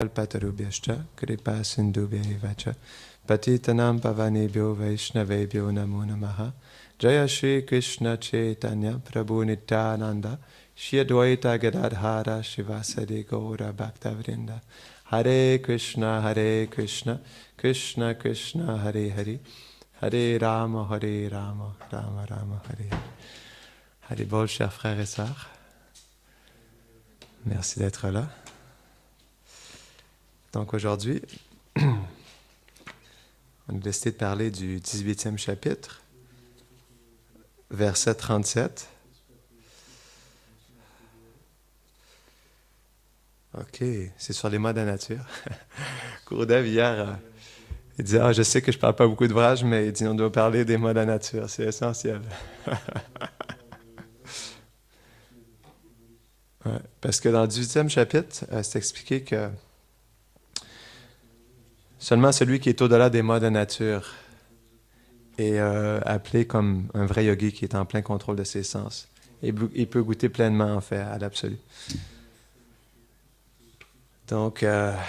Kalpatarubhyascha kripa sindhubhyaiva cha patitanam pavanebhyo vaishnavebhyo namo namaha Jaya Shri Krishna Chaitanya Prabhu Nityananda Shri Advaita Gadadhara Shivasadi Gaura Bhaktavrinda Hare Krishna Krishna Krishna Hare Hare Hare Rama Rama Rama Hare Hare. Hare Bol, chers frères et sœurs. Merci d'être là. Donc aujourd'hui, on a décidé de parler du 18e chapitre, verset 37. OK, c'est sur les modes de la nature. Gurudev, hier, il disait « je sais que je ne parle pas beaucoup d'ouvrages, mais il dit on doit parler des modes de la nature, c'est essentiel. » Ouais, parce que dans le 18e chapitre, c'est expliqué que seulement celui qui est au-delà des modes de nature est appelé comme un vrai yogi qui est en plein contrôle de ses sens. Et il peut goûter pleinement, en fait, à l'absolu. Donc,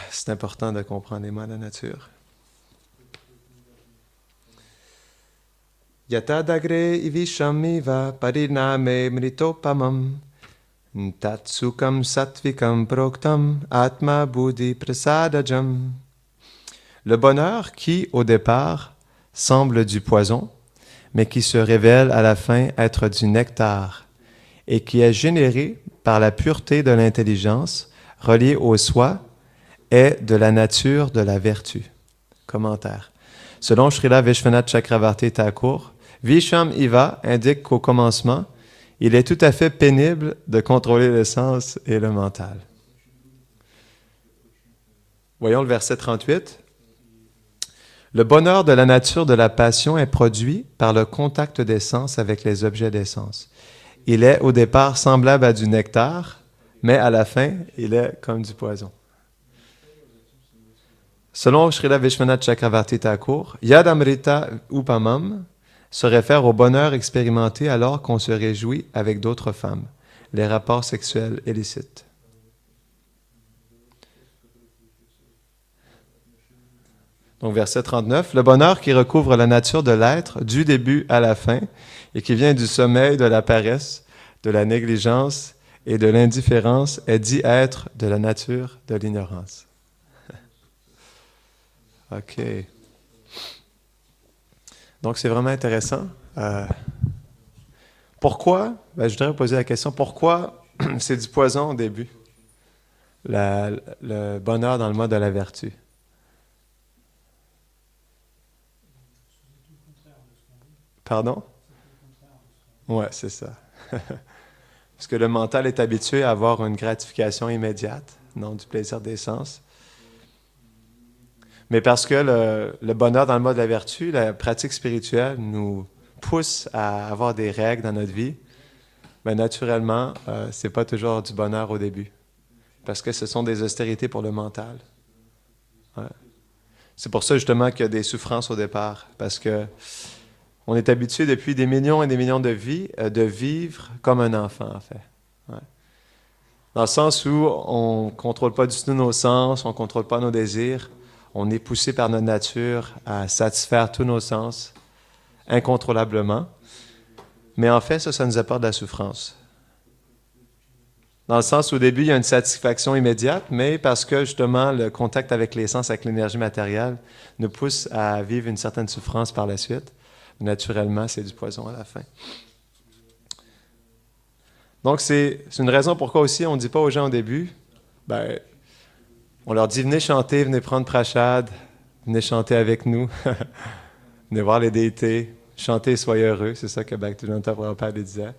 c'est important de comprendre les modes de nature. Yata dagre ivishamiva pariname mritopamam tatsukam satvikam proktam atma buddhi prasadajam. Le bonheur qui, au départ, semble du poison, mais qui se révèle à la fin être du nectar, et qui est généré par la pureté de l'intelligence, reliée au soi, est de la nature de la vertu. Commentaire. Selon Srila Vishwanath Chakravarti Thakur, Visham Iva indique qu'au commencement, il est tout à fait pénible de contrôler le sens et le mental. Voyons le verset 38. Le bonheur de la nature de la passion est produit par le contact des sens avec les objets des sens. Il est au départ semblable à du nectar, mais à la fin, il est comme du poison. Selon Srila Vishwanath Chakravarti Thakur, Yadamrita Upamam se réfère au bonheur expérimenté alors qu'on se réjouit avec d'autres femmes, les rapports sexuels illicites. Donc, verset 39, le bonheur qui recouvre la nature de l'être du début à la fin et qui vient du sommeil, de la paresse, de la négligence et de l'indifférence est dit être de la nature de l'ignorance. OK. Donc, c'est vraiment intéressant. Pourquoi? Je voudrais poser la question, pourquoi c'est du poison au début? Le bonheur dans le mode de la vertu. Pardon? Ouais, c'est ça. Parce que le mental est habitué à avoir une gratification immédiate, non du plaisir des sens. Mais parce que le bonheur dans le mode de la vertu, la pratique spirituelle nous pousse à avoir des règles dans notre vie, mais naturellement, c'est pas toujours du bonheur au début. Parce que ce sont des austérités pour le mental. Ouais. C'est pour ça justement qu'il y a des souffrances au départ. Parce que on est habitué depuis des millions et des millions de vies de vivre comme un enfant, en fait. Ouais. Dans le sens où on ne contrôle pas du tout nos sens, on ne contrôle pas nos désirs, on est poussé par notre nature à satisfaire tous nos sens incontrôlablement. Mais en fait, ça nous apporte de la souffrance. Dans le sens où au début, il y a une satisfaction immédiate, mais parce que justement, le contact avec les sens, avec l'énergie matérielle, nous pousse à vivre une certaine souffrance par la suite. Naturellement, c'est du poison à la fin. Donc, c'est une raison pourquoi aussi on ne dit pas aux gens au début, on leur dit « Venez chanter, venez prendre prashad, venez chanter avec nous, venez voir les déités, chantez et soyez heureux », c'est ça que Bhaktivinoda Prabhupada disait.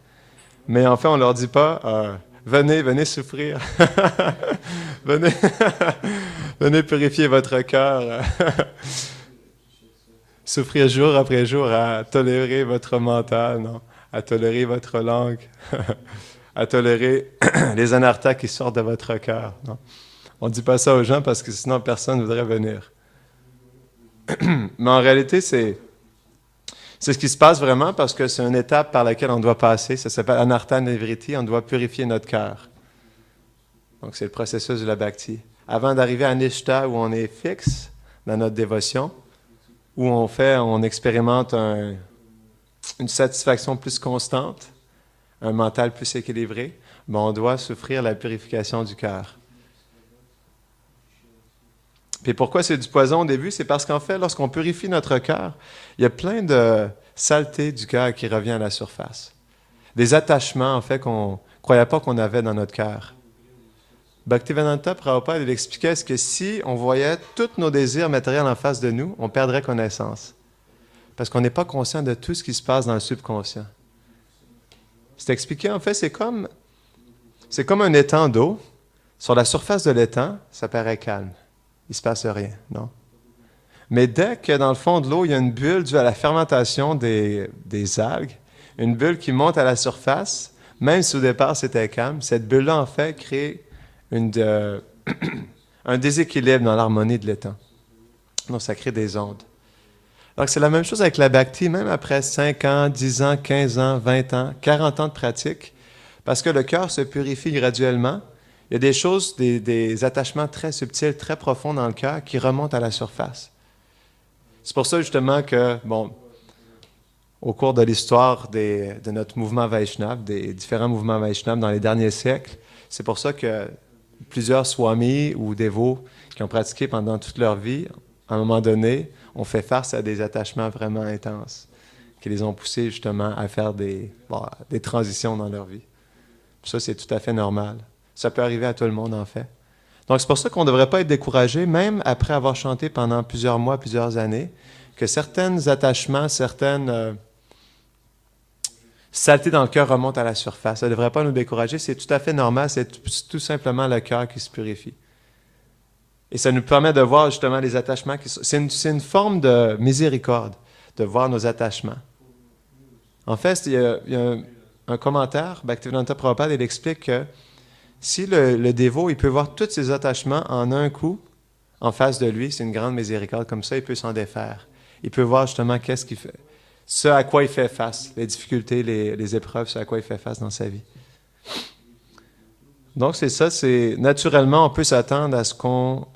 Mais en fait, on ne leur dit pas « Venez souffrir, venez purifier votre cœur ». Souffrir jour après jour à tolérer votre mental, non? À tolérer votre langue, à tolérer les anarthas qui sortent de votre cœur. Non? On ne dit pas ça aux gens parce que sinon personne ne voudrait venir. Mais en réalité, c'est ce qui se passe vraiment parce que c'est une étape par laquelle on doit passer. Ça s'appelle anartha nivriti, on doit purifier notre cœur. Donc c'est le processus de la bhakti. avant d'arriver à Nishta où on est fixe dans notre dévotion, où on expérimente une satisfaction plus constante, un mental plus équilibré, ben on doit souffrir la purification du cœur. Puis pourquoi c'est du poison au début? C'est parce qu'en fait, lorsqu'on purifie notre cœur, il y a plein de saleté du cœur qui revient à la surface. Des attachements, en fait, qu'on ne croyait pas qu'on avait dans notre cœur. Bhaktivedanta Prabhupada, il expliquait que si on voyait tous nos désirs matériels en face de nous, on perdrait connaissance. Parce qu'on n'est pas conscient de tout ce qui se passe dans le subconscient. C'est expliqué, en fait, c'est comme un étang d'eau. Sur la surface de l'étang, ça paraît calme. Il ne se passe rien, non? Mais dès que dans le fond de l'eau, il y a une bulle due à la fermentation des algues, une bulle qui monte à la surface, même si au départ c'était calme, cette bulle-là, en fait, crée un déséquilibre dans l'harmonie de l'étang. Donc, ça crée des ondes. Donc, c'est la même chose avec la bhakti, même après 5 ans, 10 ans, 15 ans, 20 ans, 40 ans de pratique, parce que le cœur se purifie graduellement. Il y a des choses, des attachements très subtils, très profonds dans le cœur qui remontent à la surface. C'est pour ça, justement, que, bon, au cours de l'histoire de notre mouvement Vaishnava, des différents mouvements Vaishnava dans les derniers siècles, c'est pour ça que plusieurs swamis ou dévots qui ont pratiqué pendant toute leur vie, à un moment donné, ont fait face à des attachements vraiment intenses, qui les ont poussés, justement, à faire des transitions dans leur vie. Puis ça, c'est tout à fait normal. Ça peut arriver à tout le monde, en fait. Donc, c'est pour ça qu'on ne devrait pas être découragé, même après avoir chanté pendant plusieurs mois, plusieurs années, que certains attachements, certaines saletés dans le cœur remontent à la surface. Ça ne devrait pas nous décourager. C'est tout à fait normal. C'est tout simplement le cœur qui se purifie. Et ça nous permet de voir, justement, les attachements. C'est une forme de miséricorde, de voir nos attachements. En fait, il y a un commentaire, Bhaktivedanta Prabhupada, il explique que si le dévot, il peut voir tous ses attachements en un coup, en face de lui, c'est une grande miséricorde. Comme ça, il peut s'en défaire. Il peut voir justement qu'est-ce qu'il fait, ce à quoi il fait face, les difficultés, les épreuves, ce à quoi il fait face dans sa vie. Donc, c'est ça. Naturellement, on peut s'attendre à ce qu'on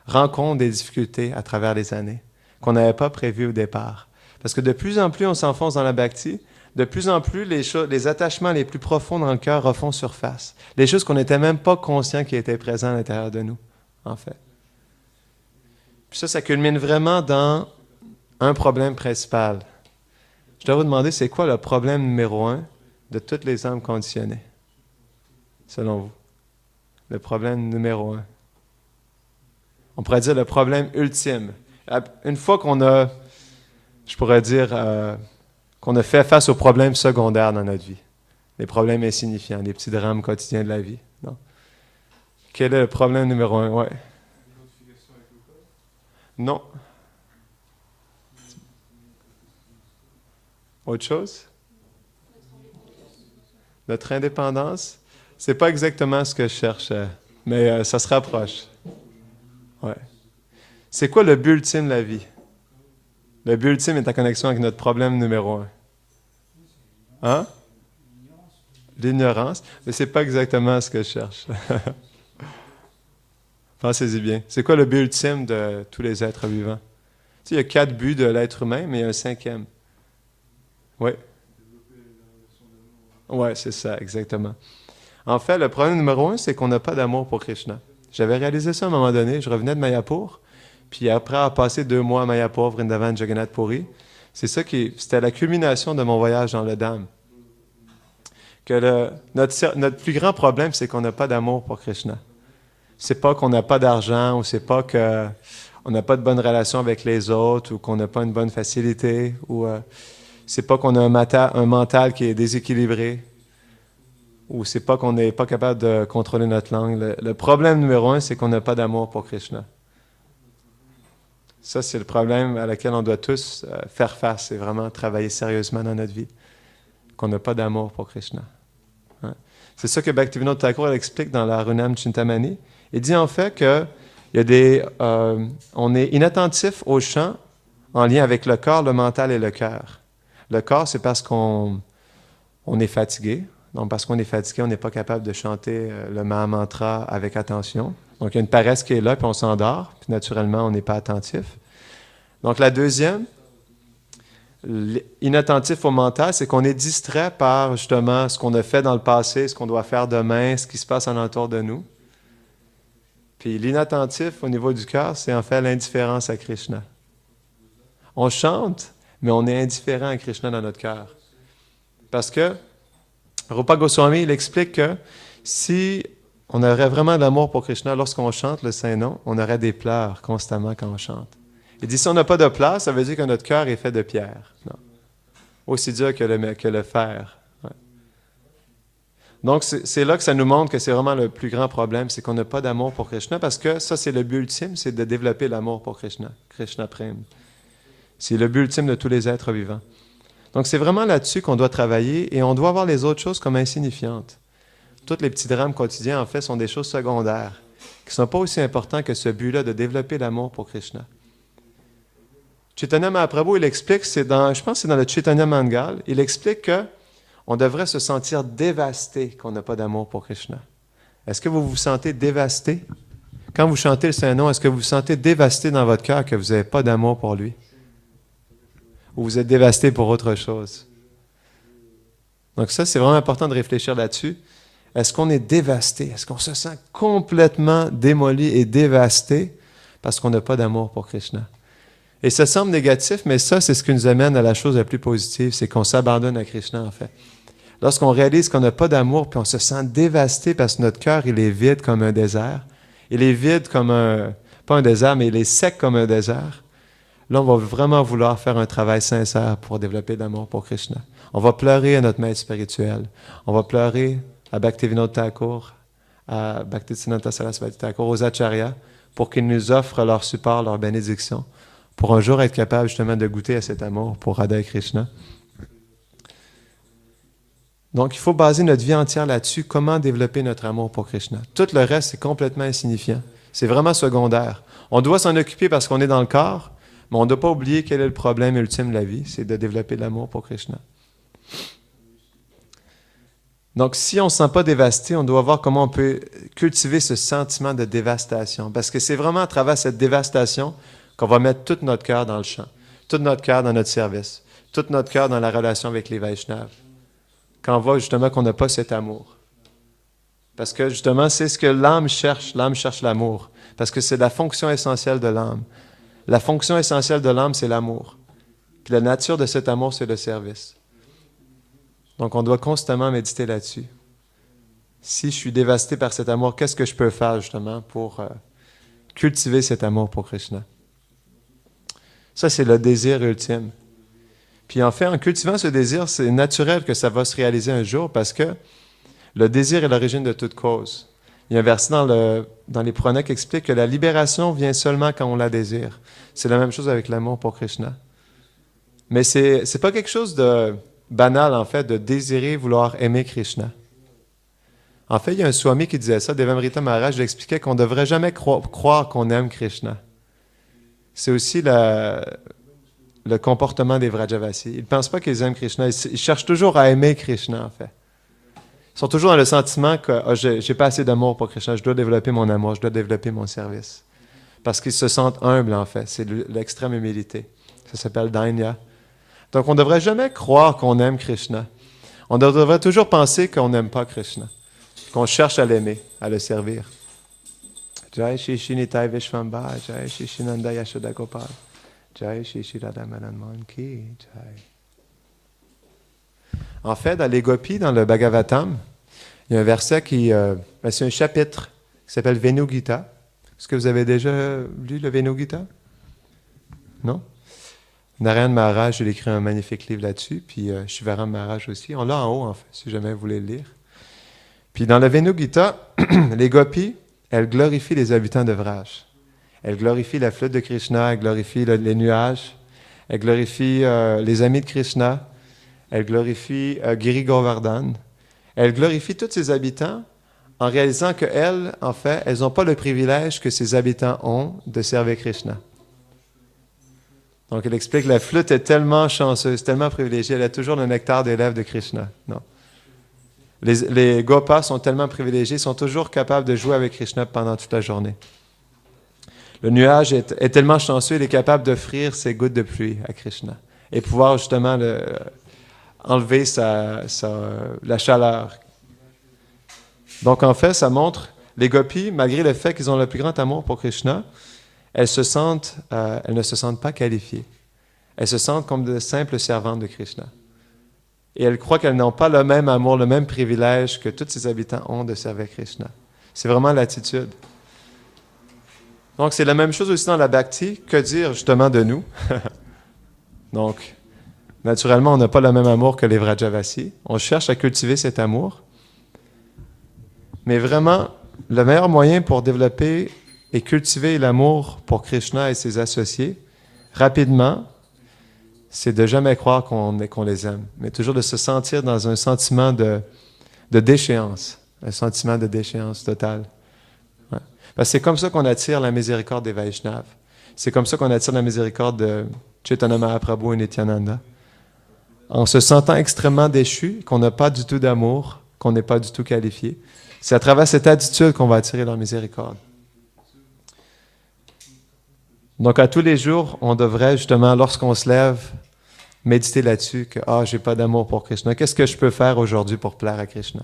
rencontre des difficultés à travers les années, qu'on n'avait pas prévues au départ. Parce que de plus en plus, on s'enfonce dans la bhakti, de plus en plus, les attachements les plus profonds dans le cœur refont surface. Les choses qu'on n'était même pas conscient qui étaient présentes à l'intérieur de nous, en fait. Puis ça culmine vraiment dans un problème principal. Je dois vous demander, c'est quoi le problème numéro 1 de toutes les âmes conditionnées, selon vous? Le problème numéro 1. On pourrait dire le problème ultime. Une fois qu'on a, je pourrais dire, qu'on a fait face aux problèmes secondaires dans notre vie, les problèmes insignifiants, les petits drames quotidiens de la vie. Non. Quel est le problème numéro 1? Ouais. Non. Autre chose? Notre indépendance? C'est pas exactement ce que je cherche, mais ça se rapproche. Ouais. C'est quoi le but ultime de la vie? Le but ultime est en connexion avec notre problème numéro 1. Hein? L'ignorance. Mais c'est pas exactement ce que je cherche. Pensez-y bien. C'est quoi le but ultime de tous les êtres vivants? Tu sais, il y a 4 buts de l'être humain, mais il y a un 5e. Oui. Oui, c'est ça, exactement. En fait, le problème numéro 1, c'est qu'on n'a pas d'amour pour Krishna. J'avais réalisé ça à un moment donné. Je revenais de Mayapur, puis après avoir passé 2 mois à Mayapur, Vrindavan, Jagannath Puri, c'était la culmination de mon voyage dans le Dham. Que notre plus grand problème, c'est qu'on n'a pas d'amour pour Krishna. C'est pas qu'on n'a pas d'argent, ou c'est pas qu'on n'a pas de bonne relation avec les autres, ou qu'on n'a pas une bonne facilité, ou c'est pas qu'on a un mental qui est déséquilibré, ou c'est pas qu'on n'est pas capable de contrôler notre langue. Le problème numéro 1, c'est qu'on n'a pas d'amour pour Krishna. Ça, c'est le problème à laquelle on doit tous faire face et vraiment travailler sérieusement dans notre vie. Qu'on n'a pas d'amour pour Krishna. Hein? C'est ça que Bhaktivinoda Thakur explique dans la Runam Chintamani. Il dit en fait que on est inattentif au chant en lien avec le corps, le mental et le cœur. Le corps, c'est parce qu'on est fatigué. Donc, parce qu'on est fatigué, on n'est pas capable de chanter le Mahamantra avec attention. Donc, il y a une paresse qui est là, puis on s'endort, puis naturellement, on n'est pas attentif. Donc, la deuxième, inattentif au mental, c'est qu'on est distrait par, justement, ce qu'on a fait dans le passé, ce qu'on doit faire demain, ce qui se passe alentour de nous. Puis l'inattentif au niveau du cœur, c'est en fait l'indifférence à Krishna. On chante, mais on est indifférent à Krishna dans notre cœur. Parce que Rupa Goswami, il explique que si on aurait vraiment de l'amour pour Krishna lorsqu'on chante le Saint-Nom, on aurait des pleurs constamment quand on chante. Il dit, si on n'a pas de pleurs, ça veut dire que notre cœur est fait de pierre. Non. Aussi dur que le fer. Ouais. Donc, c'est là que ça nous montre que c'est vraiment le plus grand problème, c'est qu'on n'a pas d'amour pour Krishna, parce que ça, c'est le but ultime, c'est de développer l'amour pour Krishna. Krishna Prem. C'est le but ultime de tous les êtres vivants. Donc, c'est vraiment là-dessus qu'on doit travailler, et on doit voir les autres choses comme insignifiantes. Toutes les petits drames quotidiens, en fait, sont des choses secondaires, qui ne sont pas aussi importantes que ce but-là de développer l'amour pour Krishna. Chaitanya Mahaprabhu, il explique, je pense que c'est dans le Chaitanya Mangal, il explique qu'on devrait se sentir dévasté qu'on n'a pas d'amour pour Krishna. Est-ce que vous vous sentez dévasté? Quand vous chantez le Saint-Nom, est-ce que vous vous sentez dévasté dans votre cœur que vous n'avez pas d'amour pour lui? Ou vous êtes dévasté pour autre chose? Donc ça, c'est vraiment important de réfléchir là-dessus. Est-ce qu'on est dévasté? Est-ce qu'on se sent complètement démoli et dévasté parce qu'on n'a pas d'amour pour Krishna? Et ça semble négatif, mais ça, c'est ce qui nous amène à la chose la plus positive, c'est qu'on s'abandonne à Krishna, en fait. Lorsqu'on réalise qu'on n'a pas d'amour, puis on se sent dévasté parce que notre cœur, il est vide comme un désert. Il est vide comme pas un désert, mais il est sec comme un désert. Là, on va vraiment vouloir faire un travail sincère pour développer l'amour pour Krishna. On va pleurer à notre maître spirituel. On va pleurer à Bhaktivinoda Thakur, à Bhaktisiddhanta Saraswati Thakur, aux acharyas, pour qu'ils nous offrent leur support, leur bénédiction, pour un jour être capable justement de goûter à cet amour pour Radha et Krishna. Donc, il faut baser notre vie entière là-dessus, comment développer notre amour pour Krishna. Tout le reste, c'est complètement insignifiant. C'est vraiment secondaire. On doit s'en occuper parce qu'on est dans le corps, mais on ne doit pas oublier quel est le problème ultime de la vie, c'est de développer l'amour pour Krishna. Donc, si on ne se sent pas dévasté, on doit voir comment on peut cultiver ce sentiment de dévastation. Parce que c'est vraiment à travers cette dévastation qu'on va mettre tout notre cœur dans le champ, tout notre cœur dans notre service, tout notre cœur dans la relation avec les Vaishnavas. Quand on voit justement qu'on n'a pas cet amour. Parce que justement, c'est ce que l'âme cherche l'amour. Parce que c'est la fonction essentielle de l'âme. La fonction essentielle de l'âme, c'est l'amour. Puis la nature de cet amour, c'est le service. Donc on doit constamment méditer là-dessus. Si je suis dévasté par cet amour, qu'est-ce que je peux faire justement pour cultiver cet amour pour Krishna? Ça, c'est le désir ultime. Puis en fait, en cultivant ce désir, c'est naturel que ça va se réaliser un jour parce que le désir est l'origine de toute cause. Il y a un verset dans les Puranas qui explique que la libération vient seulement quand on la désire. C'est la même chose avec l'amour pour Krishna. Mais c'est pas quelque chose de banal, en fait, de désirer, vouloir aimer Krishna. En fait, il y a un Swami qui disait ça, Devamrita Maharaj, il expliquait qu'on ne devrait jamais croire qu'on aime Krishna. C'est aussi le comportement des Vrajavasis. Ils ne pensent pas qu'ils aiment Krishna. Ils cherchent toujours à aimer Krishna, en fait. Ils sont toujours dans le sentiment que j'ai pas assez d'amour pour Krishna, je dois développer mon amour, je dois développer mon service. Parce qu'ils se sentent humbles, en fait. C'est l'extrême humilité. Ça s'appelle Dainya. Donc, on ne devrait jamais croire qu'on aime Krishna. On devrait toujours penser qu'on n'aime pas Krishna, qu'on cherche à l'aimer, à le servir. Jai Shri Shri Nitai Vishvamba, Jai Shri Shri Nanda Yashoda Gopal, Jai Shri Shri Radha Madan Mohan Ki, Jai. En fait, dans les Gopis, dans le Bhagavatam, il y a un verset c'est un chapitre qui s'appelle Venu Gita. Est-ce que vous avez déjà lu le Venu Gita? Non? Narayana Maharaj, il a écrit un magnifique livre là-dessus, puis Shivaram Maharaj aussi. On l'a en haut, en fait, si jamais vous voulez le lire. Puis dans le Venu Gita, les Gopis, elles glorifient les habitants de Vraj. Elles glorifient la flûte de Krishna, elles glorifient les nuages, elles glorifient les amis de Krishna, elles glorifient Giri Govardhan. Elles glorifient tous ces habitants en réalisant qu'elles, en fait, elles n'ont pas le privilège que ces habitants ont de servir Krishna. Donc, elle explique que la flûte est tellement chanceuse, tellement privilégiée, elle a toujours le nectar des lèvres de Krishna. Non. Les gopas sont tellement privilégiés, ils sont toujours capables de jouer avec Krishna pendant toute la journée. Le nuage est tellement chanceux, il est capable d'offrir ses gouttes de pluie à Krishna et pouvoir justement enlever la chaleur. Donc en fait, ça montre, les gopis, malgré le fait qu'ils ont le plus grand amour pour Krishna, elles ne se sentent pas qualifiées. Elles se sentent comme de simples servantes de Krishna. Et elles croient qu'elles n'ont pas le même amour, le même privilège que tous ses habitants ont de servir Krishna. C'est vraiment l'attitude. Donc, c'est la même chose aussi dans la bhakti. Que dire justement de nous? Donc, naturellement, on n'a pas le même amour que les Vrajavasis. On cherche à cultiver cet amour. Mais vraiment, le meilleur moyen pour développer et cultiver l'amour pour Krishna et ses associés, rapidement, c'est de jamais croire qu'on les aime, mais toujours de se sentir dans un sentiment de déchéance, un sentiment de déchéance totale. Ouais. Parce que c'est comme ça qu'on attire la miséricorde des Vaishnavas. C'est comme ça qu'on attire la miséricorde de Chaitanya Mahaprabhu et Nityananda. En se sentant extrêmement déchu, qu'on n'a pas du tout d'amour, qu'on n'est pas du tout qualifié. C'est à travers cette attitude qu'on va attirer leur miséricorde. Donc, à tous les jours, on devrait justement, lorsqu'on se lève, méditer là-dessus que « j'ai pas d'amour pour Krishna. Qu'est-ce que je peux faire aujourd'hui pour plaire à Krishna?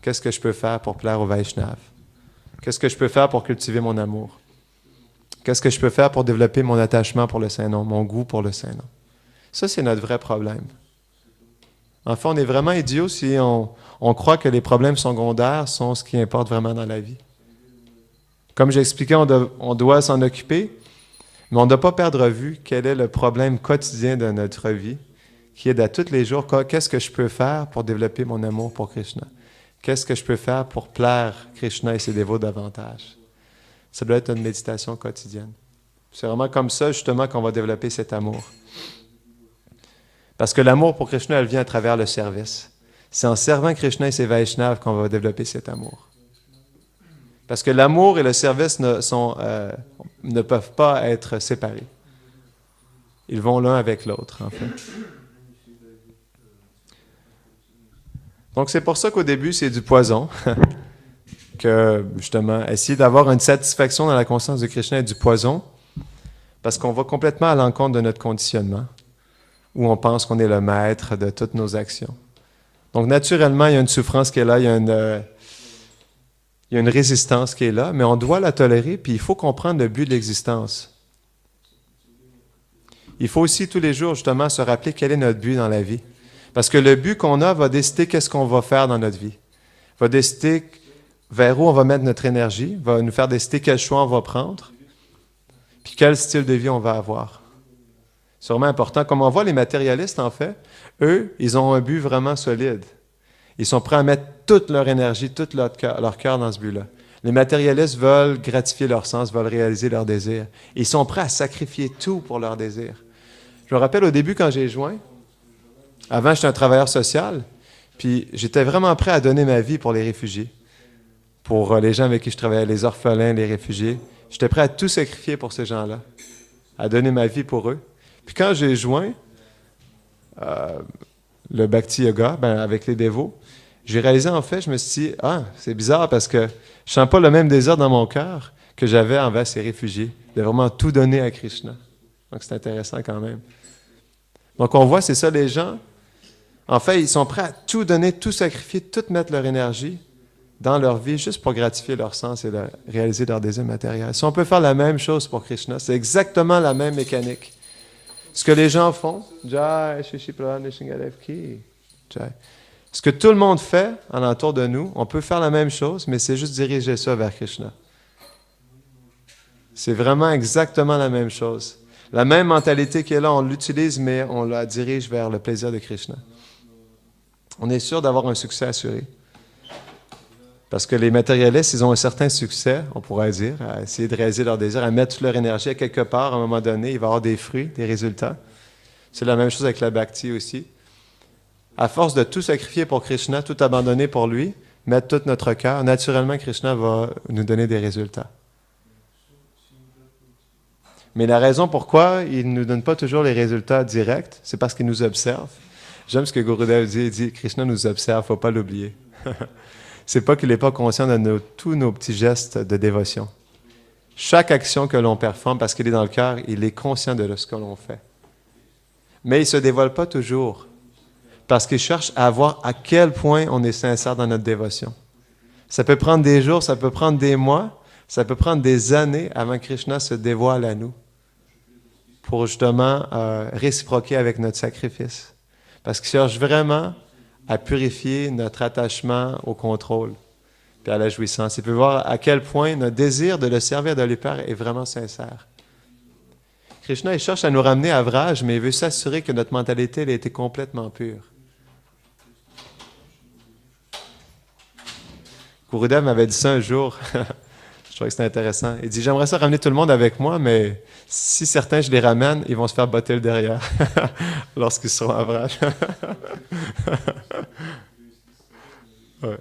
Qu'est-ce que je peux faire pour plaire au Vaishnav? Qu'est-ce que je peux faire pour cultiver mon amour? Qu'est-ce que je peux faire pour développer mon attachement pour le Saint-Nom, mon goût pour le Saint-Nom? » Ça, c'est notre vrai problème. En fait, on est vraiment idiot si on croit que les problèmes secondaires sont ce qui importe vraiment dans la vie. Comme j'ai expliqué, on doit s'en occuper, mais on ne doit pas perdre vue quel est le problème quotidien de notre vie, qui est à tous les jours, qu'est-ce que je peux faire pour développer mon amour pour Krishna? Qu'est-ce que je peux faire pour plaire Krishna et ses dévots davantage? Ça doit être une méditation quotidienne. C'est vraiment comme ça, justement, qu'on va développer cet amour. Parce que l'amour pour Krishna, elle vient à travers le service. C'est en servant Krishna et ses Vaishnavas qu'on va développer cet amour. Parce que l'amour et le service ne peuvent pas être séparés. Ils vont l'un avec l'autre, en fait. Donc, c'est pour ça qu'au début, c'est du poison. Que, justement, essayer d'avoir une satisfaction dans la conscience de Krishna est du poison, parce qu'on va complètement à l'encontre de notre conditionnement, où on pense qu'on est le maître de toutes nos actions. Donc, naturellement, il y a une souffrance qui est là, il y a une résistance qui est là, mais on doit la tolérer, puis il faut comprendre le but de l'existence. Il faut aussi tous les jours, justement, se rappeler quel est notre but dans la vie. Parce que le but qu'on a va décider qu'est-ce qu'on va faire dans notre vie. Va décider vers où on va mettre notre énergie, va nous faire décider quel choix on va prendre, puis quel style de vie on va avoir. C'est vraiment important. Comme on voit les matérialistes, en fait, eux, ils ont un but vraiment solide. Ils sont prêts à mettre toute leur énergie, tout leur cœur dans ce but-là. Les matérialistes veulent gratifier leur sens, veulent réaliser leurs désirs. Ils sont prêts à sacrifier tout pour leurs désirs. Je me rappelle au début quand j'ai joint, avant j'étais un travailleur social, puis j'étais vraiment prêt à donner ma vie pour les réfugiés, pour les gens avec qui je travaillais, les orphelins, les réfugiés. J'étais prêt à tout sacrifier pour ces gens-là, à donner ma vie pour eux. Puis quand j'ai joint le Bhakti Yoga, avec les dévots, j'ai réalisé en fait, je me suis dit, c'est bizarre parce que je sens pas le même désir dans mon cœur que j'avais envers ces réfugiés, de vraiment tout donner à Krishna. Donc c'est intéressant quand même. Donc on voit, c'est ça, les gens, en fait, ils sont prêts à tout donner, tout sacrifier, tout mettre leur énergie dans leur vie juste pour gratifier leur sens et réaliser leurs désirs matériels. Si on peut faire la même chose pour Krishna, c'est exactement la même mécanique. Ce que les gens font, Jai, Shishi Prabhu, Shingadev Ki, Jai. Ce que tout le monde fait alentour de nous, on peut faire la même chose, mais c'est juste diriger ça vers Krishna. C'est vraiment exactement la même chose. La même mentalité qui est là, on l'utilise, mais on la dirige vers le plaisir de Krishna. On est sûr d'avoir un succès assuré. Parce que les matérialistes, ils ont un certain succès, on pourrait dire, à essayer de réaliser leurs désirs, à mettre toute leur énergie à quelque part, à un moment donné, il va y avoir des fruits, des résultats. C'est la même chose avec la bhakti aussi. À force de tout sacrifier pour Krishna, tout abandonner pour lui, mettre tout notre cœur, naturellement, Krishna va nous donner des résultats. Mais la raison pourquoi il ne nous donne pas toujours les résultats directs, c'est parce qu'il nous observe. J'aime ce que Gurudev dit, il dit « Krishna nous observe, il ne faut pas l'oublier. » C'est pas qu'il n'est pas conscient de tous nos petits gestes de dévotion. Chaque action que l'on performe, parce qu'il est dans le cœur, il est conscient de ce que l'on fait. Mais il ne se dévoile pas toujours, parce qu'il cherche à voir à quel point on est sincère dans notre dévotion. Ça peut prendre des jours, ça peut prendre des mois, ça peut prendre des années avant que Krishna se dévoile à nous, pour justement réciproquer avec notre sacrifice. Parce qu'il cherche vraiment à purifier notre attachement au contrôle et à la jouissance. Il peut voir à quel point notre désir de le servir, de lui plaire est vraiment sincère. Krishna, il cherche à nous ramener à Vraj, mais il veut s'assurer que notre mentalité elle a été complètement pure. Gurudev m'avait dit ça un jour. Je trouvais que c'était intéressant. Il dit, j'aimerais ça ramener tout le monde avec moi, mais si certains je les ramène, ils vont se faire botter le derrière lorsqu'ils seront à Vraj. Ouais.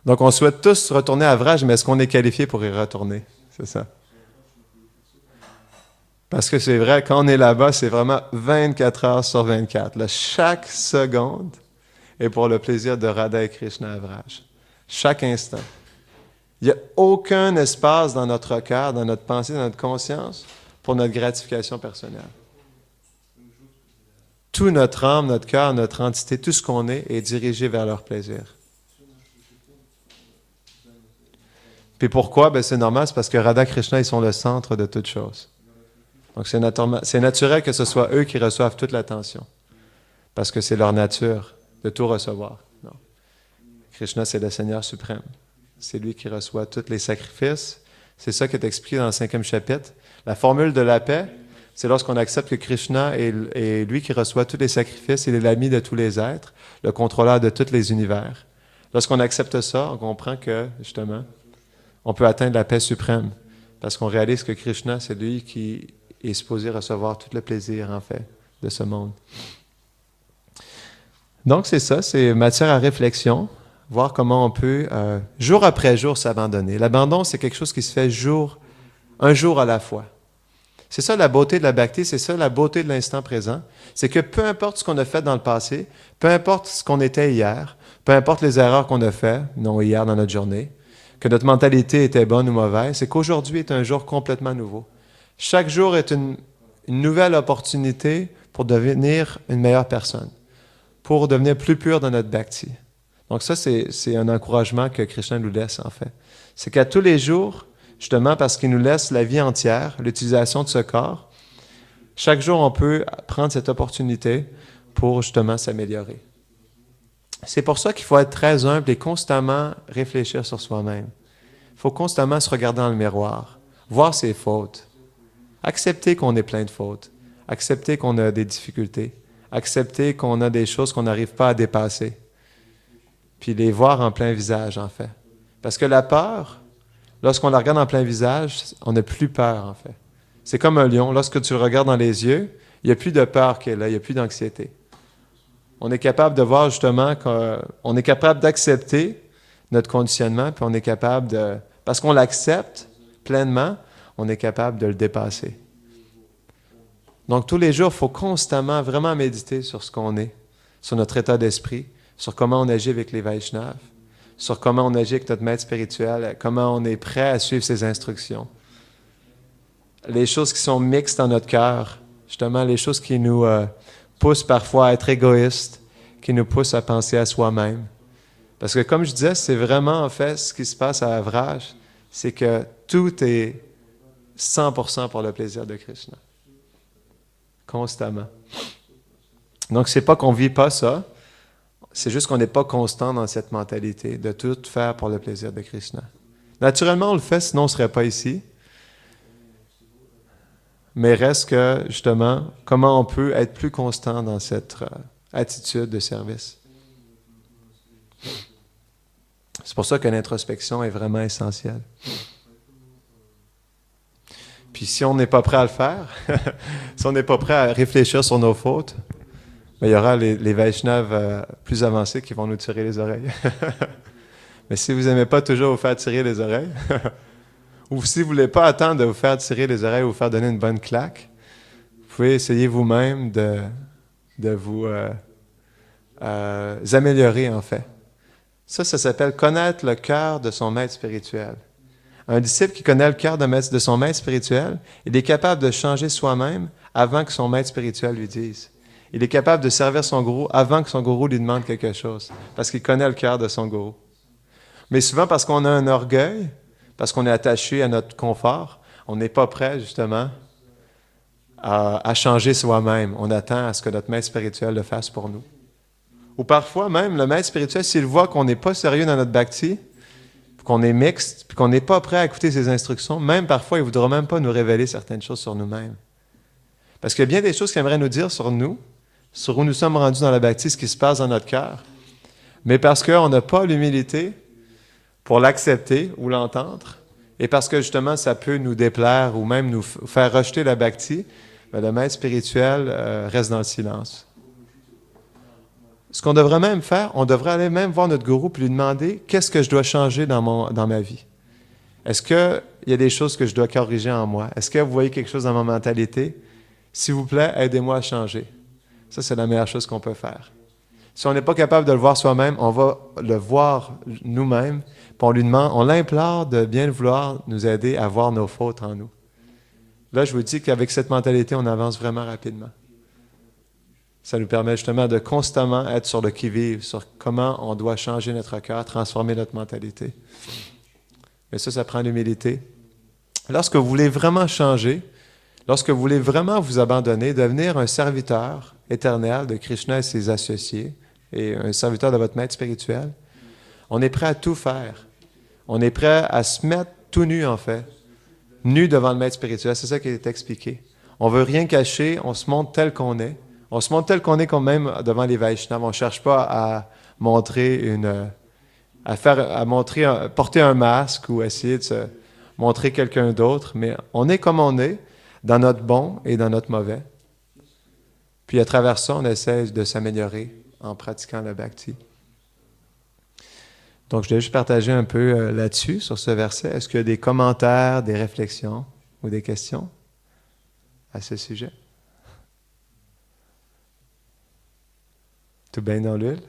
Donc, on souhaite tous retourner à Vraj, mais est-ce qu'on est qualifié pour y retourner? C'est ça. Parce que c'est vrai, quand on est là-bas, c'est vraiment 24 heures sur 24. Là, chaque seconde est pour le plaisir de Radha et Krishna à Vraj. Chaque instant. Il n'y a aucun espace dans notre cœur, dans notre pensée, dans notre conscience pour notre gratification personnelle. Tout notre âme, notre cœur, notre entité, tout ce qu'on est dirigé vers leur plaisir. Puis pourquoi? Ben c'est normal, c'est parce que Radha et Krishna, ils sont le centre de toute chose. Donc c'est naturel que ce soit eux qui reçoivent toute l'attention. Parce que c'est leur nature de tout recevoir. Non. Krishna, c'est le Seigneur suprême. C'est lui qui reçoit tous les sacrifices. C'est ça qui est expliqué dans le 5e chapitre. La formule de la paix, c'est lorsqu'on accepte que Krishna est lui qui reçoit tous les sacrifices, il est l'ami de tous les êtres, le contrôleur de tous les univers. Lorsqu'on accepte ça, on comprend que, justement, on peut atteindre la paix suprême. Parce qu'on réalise que Krishna, c'est lui qui est supposé recevoir tout le plaisir, en fait, de ce monde. Donc, c'est ça, c'est matière à réflexion. Voir comment on peut, jour après jour, s'abandonner. L'abandon, c'est quelque chose qui se fait un jour à la fois. C'est ça la beauté de la bhakti, c'est ça la beauté de l'instant présent. C'est que peu importe ce qu'on a fait dans le passé, peu importe ce qu'on était hier, peu importe les erreurs qu'on a faites, non hier dans notre journée, que notre mentalité était bonne ou mauvaise, c'est qu'aujourd'hui est un jour complètement nouveau. Chaque jour est une nouvelle opportunité pour devenir une meilleure personne, pour devenir plus pur dans notre bhakti. Donc ça, c'est un encouragement que Krishna nous laisse, en fait. C'est qu'à tous les jours, justement parce qu'il nous laisse la vie entière, l'utilisation de ce corps, chaque jour, on peut prendre cette opportunité pour justement s'améliorer. C'est pour ça qu'il faut être très humble et constamment réfléchir sur soi-même. Il faut constamment se regarder dans le miroir, voir ses fautes, accepter qu'on est plein de fautes, accepter qu'on a des difficultés, accepter qu'on a des choses qu'on n'arrive pas à dépasser. Puis les voir en plein visage, en fait. Parce que la peur, lorsqu'on la regarde en plein visage, on n'a plus peur, en fait. C'est comme un lion. Lorsque tu le regardes dans les yeux, il n'y a plus de peur qui est là, il n'y a plus d'anxiété. On est capable de voir justement qu'on est capable d'accepter notre conditionnement, puis on est capable de... Parce qu'on l'accepte pleinement, on est capable de le dépasser. Donc tous les jours, il faut constamment vraiment méditer sur ce qu'on est, sur notre état d'esprit, sur comment on agit avec les Vaishnavas, sur comment on agit avec notre maître spirituel, comment on est prêt à suivre ses instructions. Les choses qui sont mixtes dans notre cœur, justement les choses qui nous poussent parfois à être égoïstes, qui nous poussent à penser à soi-même. Parce que comme je disais, c'est vraiment en fait ce qui se passe à Vraj, c'est que tout est 100% pour le plaisir de Krishna. Constamment. Donc c'est pas qu'on vit pas ça, c'est juste qu'on n'est pas constant dans cette mentalité de tout faire pour le plaisir de Krishna. Naturellement, on le fait, sinon on ne serait pas ici. Mais reste que, justement, comment on peut être plus constant dans cette attitude de service. C'est pour ça que l'introspection est vraiment essentielle. Puis si on n'est pas prêt à le faire, si on n'est pas prêt à réfléchir sur nos fautes, ben, il y aura les Vaishnavas plus avancés qui vont nous tirer les oreilles. Mais si vous n'aimez pas toujours vous faire tirer les oreilles, ou si vous ne voulez pas attendre de vous faire tirer les oreilles ou vous faire donner une bonne claque, vous pouvez essayer vous-même de vous améliorer, en fait. Ça s'appelle connaître le cœur de son maître spirituel. Un disciple qui connaît le cœur de son maître spirituel, il est capable de changer soi-même avant que son maître spirituel lui dise. Il est capable de servir son gourou avant que son gourou lui demande quelque chose, parce qu'il connaît le cœur de son gourou. Mais souvent, parce qu'on a un orgueil, parce qu'on est attaché à notre confort, on n'est pas prêt, justement, à changer soi-même. On attend à ce que notre maître spirituel le fasse pour nous. Ou parfois, même, le maître spirituel, s'il voit qu'on n'est pas sérieux dans notre bhakti, qu'on est mixte, puis qu'on n'est pas prêt à écouter ses instructions, même parfois, il ne voudra même pas nous révéler certaines choses sur nous-mêmes. Parce qu'il y a bien des choses qu'il aimerait nous dire sur nous, sur où nous sommes rendus dans la bhakti, ce qui se passe dans notre cœur. Mais parce qu'on n'a pas l'humilité pour l'accepter ou l'entendre, et parce que justement, ça peut nous déplaire ou même nous faire rejeter la bhakti, bien, le maître spirituel reste dans le silence. Ce qu'on devrait même faire, on devrait aller même voir notre gourou et lui demander qu'est-ce que je dois changer dans ma vie. Est-ce qu'il y a des choses que je dois corriger en moi? Est-ce que vous voyez quelque chose dans ma mentalité? S'il vous plaît, aidez-moi à changer. Ça, c'est la meilleure chose qu'on peut faire. Si on n'est pas capable de le voir soi-même, on va le voir nous-mêmes, puis on lui demande, on l'implore de bien vouloir nous aider à voir nos fautes en nous. Là, je vous dis qu'avec cette mentalité, on avance vraiment rapidement. Ça nous permet justement de constamment être sur le qui-vive, sur comment on doit changer notre cœur, transformer notre mentalité. Mais ça prend l'humilité. Lorsque vous voulez vraiment changer, lorsque vous voulez vraiment vous abandonner, devenir un serviteur éternel de Krishna et ses associés, et un serviteur de votre maître spirituel, on est prêt à tout faire. On est prêt à se mettre tout nu, en fait, nu devant le maître spirituel. C'est ça qui est expliqué. On ne veut rien cacher, on se montre tel qu'on est. On se montre tel qu'on est quand même devant les Vaishnavas. On ne cherche pas à montrer porter un masque ou essayer de se montrer quelqu'un d'autre, mais on est comme on est, dans notre bon et dans notre mauvais. Puis à travers ça, on essaie de s'améliorer en pratiquant le bhakti. Donc, je voulais juste partager un peu là-dessus, sur ce verset. Est-ce qu'il y a des commentaires, des réflexions ou des questions à ce sujet? Tout bien dans l'huile?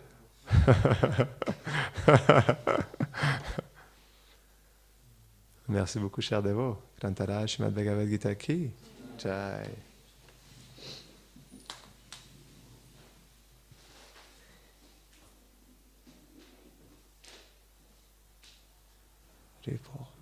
Merci beaucoup, cher Devo. Grantara Srimad Bhagavad Gita Ki Jai. Report.